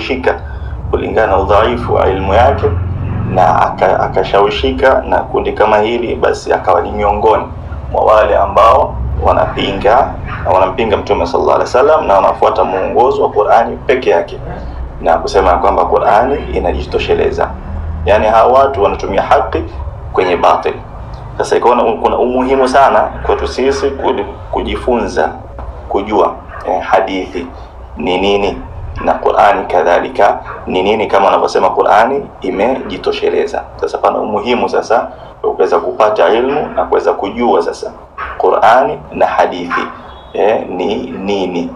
akashawishika kulingana na udhaifu wa elimu yake, na akashawishika na kundi kama hili, basi akawa ni miongoni mwa wale ambao wanampinga Mtume sallallahu alaihi wasallam na wanafuata muongozo wa Qur'ani peke yake, na kusema kwamba Qur'ani inajitosheleza. Yani hawa watu wanatumia haki kwenye batil. Sasa ikaona kuna umuhimu sana kwetu sisi kujifunza, kujua hadithi ni nini na Qur'ani kadhalika ni nini, kama wanavyosema Qur'ani imejitosheleza. Sasa pana umuhimu sasa kuweza kupata ilmu na kuweza kujua sasa Qur'ani na hadithi ni nini.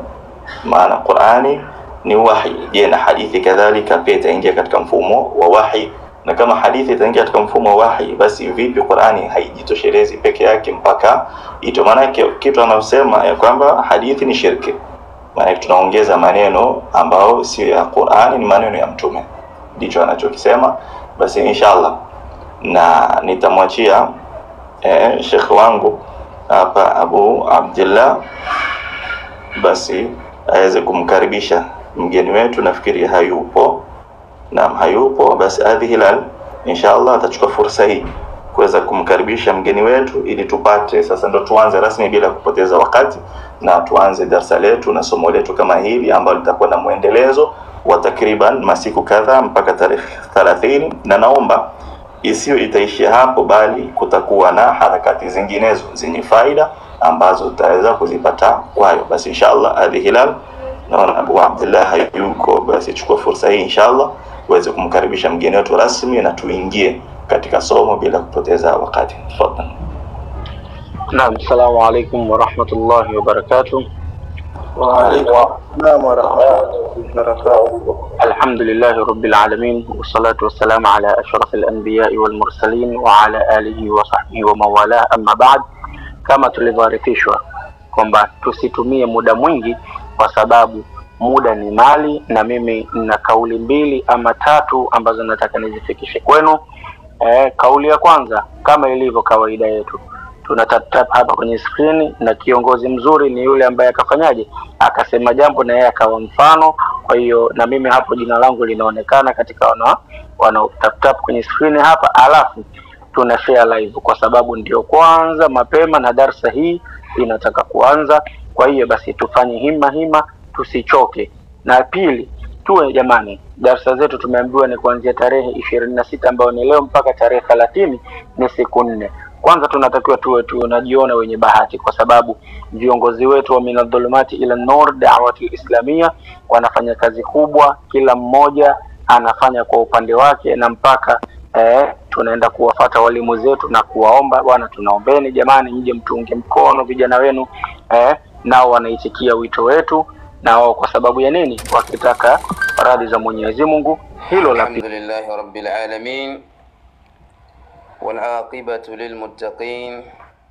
Maana Qur'ani ni wahi, je na hadithi kadhalika pia itaingia katika mfumo wa wahi? Na kama hadithi itaingia katika mfumo wa wahi, basi vipi Qur'ani haijitoshelezi peke yake mpaka ito? Maana kitu anasema ya kwamba hadithi ni shirki, maana tunaongeza maneno ambao sio ya Qur'ani, ni maneno ya Mtume, ndicho anachokisema. Basi inshallah na nitamwachia Sheikh wangu hapa Abu Abdullah, basi aweze kumkaribisha mgeni wetu. Nafikiri hayupo, naam hayupo, basi Adhi Hilal inshallah atachukua fursa hii kuweza kumkaribisha mgeni wetu, ili tupate sasa ndo tuanze rasmi bila kupoteza wakati, na tuanze darasa letu na somo letu kama hili ambalo litakuwa na muendelezo wa takriban masiku kadhaa mpaka tarehe 30, na naomba isiyo itaishia hapo, bali kutakuwa na harakati zinginezo zenye faida ambazo tutaweza kuzipata kwayo. Basi inshallah Adhi Hilal, naona Abu Abdullah hayuko, basi chukua fursa hii inshallah uweze kumkaribisha mgeni wetu rasmi na tuingie katika somo bila kupoteza wakati. Tafadhali. Naam, assalamu alaykum wa rahmatullahi wa barakatuh. Wa alaykum assalam wa rahmatullahi wa barakatuh. Alhamdulillahi rabbil alamin, wassalatu wassalamu ala ashrafil anbiya'i wal mursalin wa ala alihi wa sahbihi wa mawala, amma ba'd. Kama tulivyoarifishwa kwamba tusitumie muda mwingi kwa sababu muda ni mali, na mimi nina kauli mbili ama tatu ambazo nataka nizifikishe kwenu. Kauli ya kwanza, kama ilivyo kawaida yetu, tunatap hapa kwenye screen, na kiongozi mzuri ni yule ambaye akafanyaje, akasema jambo na yeye akawa mfano. Kwa hiyo na mimi hapo jina langu linaonekana katika wana tap kwenye screen hapa, alafu tuna share live kwa sababu ndio kwanza mapema na darasa hii inataka kuanza. Kwa hiyo basi tufanye hima, tusichoke. Na pili, tuwe jamani, darasa zetu tumeambiwa ni kuanzia tarehe 26 ambayo ni leo mpaka tarehe 30, ni siku 4. Kwanza tunatakiwa tuwe tunajiona wenye bahati, kwa sababu viongozi wetu wa minadhulumati ila nur da'wati islamia wanafanya kazi kubwa, kila mmoja anafanya kwa upande wake, na mpaka tunaenda kuwafata walimu zetu na kuwaomba, bwana tunaombeni jamani mje mtuunge mkono vijana wenu, nao wanaitikia wito wetu, na wao kwa sababu ya nini? Wakitaka radhi za Mwenyezi Mungu. Hilo la alhamdulillahi rabbil alamin wal aqibatu lil muttaqin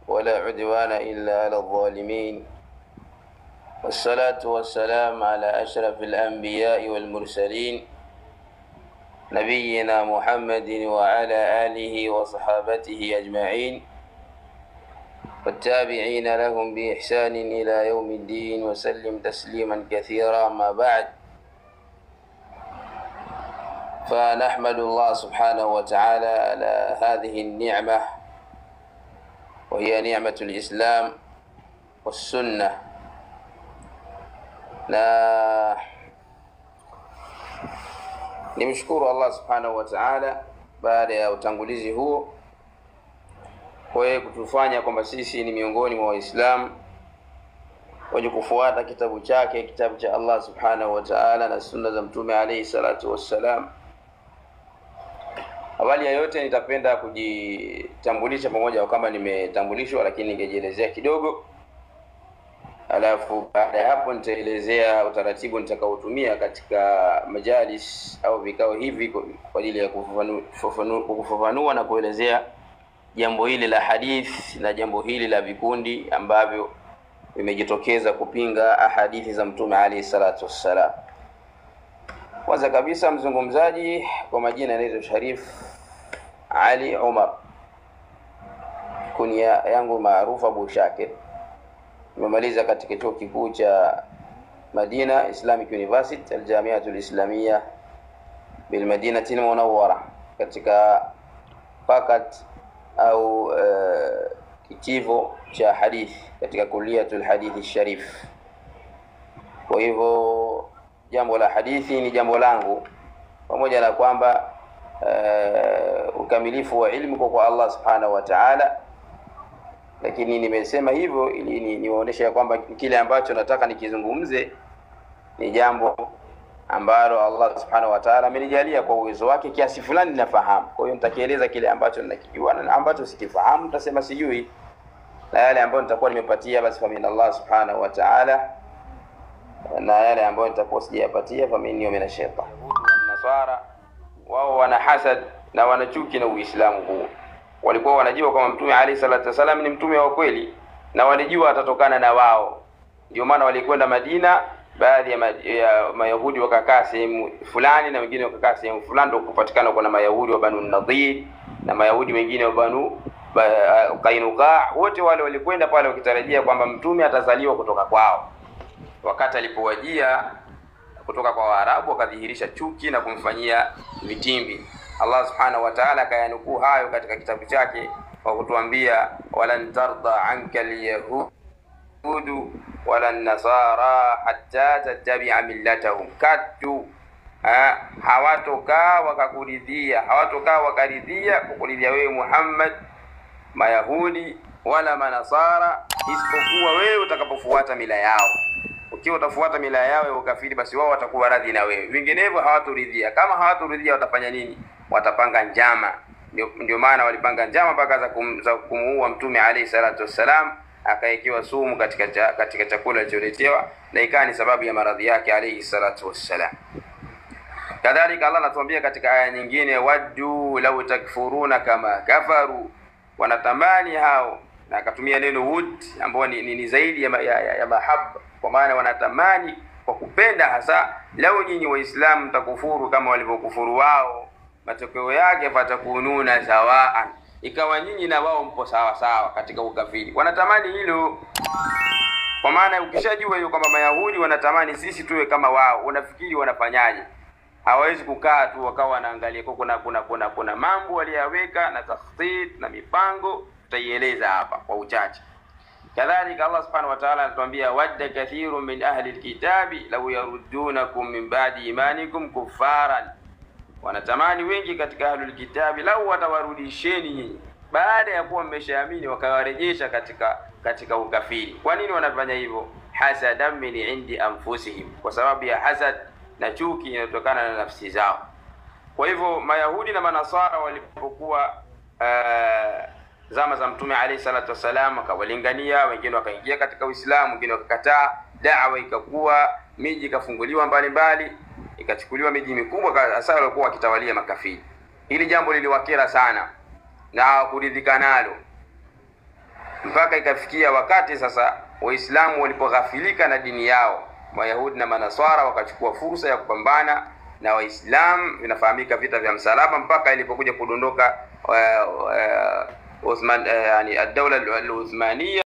wala udwana illa ala adh-dhalimin, wassalatu wassalamu ala ashrafil anbiya'i wal mursalin نبينا محمد وعلى آله وصحابته أجمعين والتابعين لهم بإحسان إلى يوم الدين وسلم تسليما كثيرا. ما بعد، فنحمد الله سبحانه وتعالى على هذه النعمة، وهي نعمة الإسلام والسنة. Nimshukuru Allah subhanahu wa ta'ala baada ya utangulizi huo kwa kutufanya kwamba sisi ni miongoni mwa Waislamu wenye kufuata kitabu chake, kitabu cha Allah subhanahu wa ta'ala na sunna za Mtume alayhi salatu wassalam. Awali ya yote nitapenda kujitambulisha pamoja kama nimetambulishwa, lakini ningejielezea kidogo. Alafu baada ya hapo nitaelezea utaratibu nitakaotumia katika majalis au vikao hivi kwa ajili ya kufafanua na kuelezea jambo hili la hadith na jambo hili la vikundi ambavyo vimejitokeza kupinga ahadithi za Mtume alayhi salatu wassalam. Kwanza kabisa, mzungumzaji kwa majina anaitwa Sharif Ali Umar, kunia yangu maarufu Abu Shakir. Nimemaliza katika chuo kikuu cha Madina Islamic University, Al-Jamiatul Islamiyya bil Madinati al-Munawwara, katika fakat au kitivo cha hadithi katika Kulliyatul Hadithi Sharif. Kwa hivyo jambo la hadithi ni jambo langu, pamoja na kwamba ukamilifu wa ilmu kwa Allah Subhanahu wa Ta'ala, lakini nimesema hivyo ili niwaoneshe kwamba kile ambacho nataka nikizungumze ni jambo ambalo Allah Subhanahu wa Ta'ala amenijalia kwa uwezo wake kiasi fulani ninafahamu. Kwa hiyo nitakieleza kile ambacho ninakijua, na ambacho sikifahamu nitasema sijui, na yale ambayo nitakuwa nimepatia basi fa min Allah Subhanahu wa Ta'ala, na yale ambayo nitakuwa sijayapatia fa minni wa min ash-shaytan. Nasara wao wana hasad na wana chuki na Uislamu huu. Walikuwa wanajua kwamba Mtume Ali sallallahu alaihi wasallam ni mtume wa kweli, na walijua atatokana na wao. Ndio maana walikwenda Madina, baadhi ya Mayahudi wakakaa sehemu fulani na wengine wakakaa sehemu fulani, ndio kupatikana kuna Mayahudi wa Banu Nadhir na Mayahudi wengine wa Banu Qainuqa. Wote wale walikwenda pale wakitarajia kwamba mtume atazaliwa kutoka kwao. Wakati alipowajia kutoka kwa Waarabu, wakadhihirisha chuki na kumfanyia vitimbi. Allah Subhanahu wa Ta'ala akayanukuu hayo katika kitabu chake kwa kutuambia, walan tarda anka al-yahudu walan nasara hatta tattabi'a millatahum, katu hawatokaa wakaridhia kukuridhia wewe Muhammad Mayahudi wala manasara, isipokuwa wewe utakapofuata mila yao. Ukiwa utafuata mila yao ya ukafiri, basi wao watakuwa radhi na wewe, vinginevyo hawatoridhia. Kama hawatoridhia watafanya nini? Watapanga njama. Ndio maana walipanga njama mpaka za kumuua Mtume alayhi salatu wassalam, akaekewa sumu katika chakula alicholetewa, na ikawa ni sababu ya maradhi yake alayhi salatu wassalam. Kadhalika Allah anatuambia katika aya nyingine, waddu law takfuruna kama kafaru, wanatamani hao, na akatumia neno wud ambao ni zaidi ya mahaba, kwa maana wanatamani kwa kupenda hasa, lau nyinyi waislamu mtakufuru kama walivyokufuru wao, matokeo yake fatakununa sawaan, ikawa nyinyi na wao mpo sawa sawa katika ukafiri. Wanatamani hilo, kwa maana ukishajua hiyo kwamba Mayahudi wanatamani sisi tuwe kama wao, unafikiri wanafanyaje? Hawawezi kukaa tu wakawa wanaangalia. Kuna mambo waliyaweka na takhtit na mipango, tutaieleza hapa kwa uchache. Kadhalika Allah Subhanahu wa Ta'ala anatuambia, wadda kathirun min ahli alkitabi law yaruddunakum min ba'di imanikum kuffaran, wanatamani wengi katika ahli alkitabi lau watawarudisheni nyinyi baada ya kuwa mmeshaamini, wakawarejesha katika ukafiri. Kwa nini wanafanya hivyo? Hasadan min indi anfusihim, kwa sababu ya hasad na chuki inayotokana na nafsi zao. Kwa hivyo Mayahudi na Manasara walipokuwa zama za Mtume alayhi salatu wasalam, akawalingania, wengine wakaingia katika Uislamu, wengine wakakataa, da'wa ikakuwa, miji ikafunguliwa mbalimbali, ikachukuliwa miji mikubwa hasa walikuwa wakitawalia makafiri. Hili jambo liliwakera sana na hawakuridhika nalo, mpaka ikafikia wakati sasa Waislamu walipoghafilika na dini yao, Mayahudi na Manaswara wakachukua fursa ya kupambana na Waislamu. Inafahamika vita vya msalaba, mpaka ilipokuja kudondoka Uthman, yani ad-dawla al-Uthmaniyya.